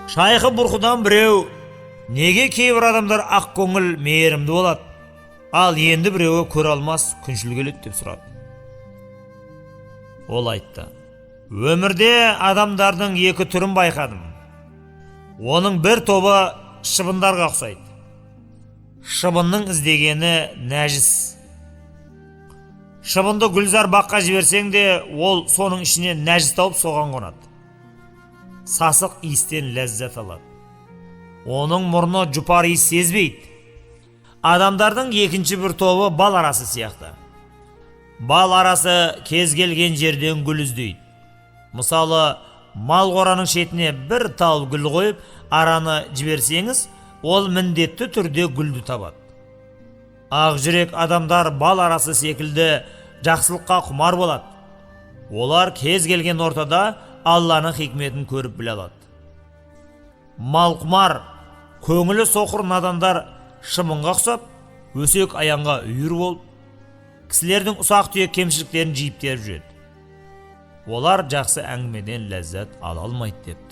Шайқы бұрқыдан біреу, неге кейбір адамдар ақ көңіл мейірімді болады, ал енді біреуі көре алмас күншіл келеді деп сұрады. Ол айтты: өмірде адамдардың екі түрін байқадым. Оның бір тобы шыбындарға ұқсайды. Шыбынның іздегені нәжіс. Шыбынды гүлзар баққа жіберсең де, ол соның ішіне нәжіс тауып соған қонады. Сасық иістен ләззат алады. Оның мұрны жұпар иіс сезбейді. Адамдардың екінші бір тобы бал арасы сияқты. Бал арасы кез келген жерден гүл іздейді. Мысалы, мал қораның шетіне бір тал гүл қойып, араны жіберсеңіз, ол міндетті түрде гүлді табады. Ақ жүрек адамдар бал арасы секілді жақсылыққа құмар болады. Олар кез келген ортада Алланың хикметін көріп біле алады. Мал құмар, көңілі соқыр надандар шыбынға ұқсап, өсек аяңға үйір болып, кісілердің ұсақ түйек кемшіліктерін жиып теріп жүреді. Олар жақсы әңгімеден ләззат ала алмайды деп.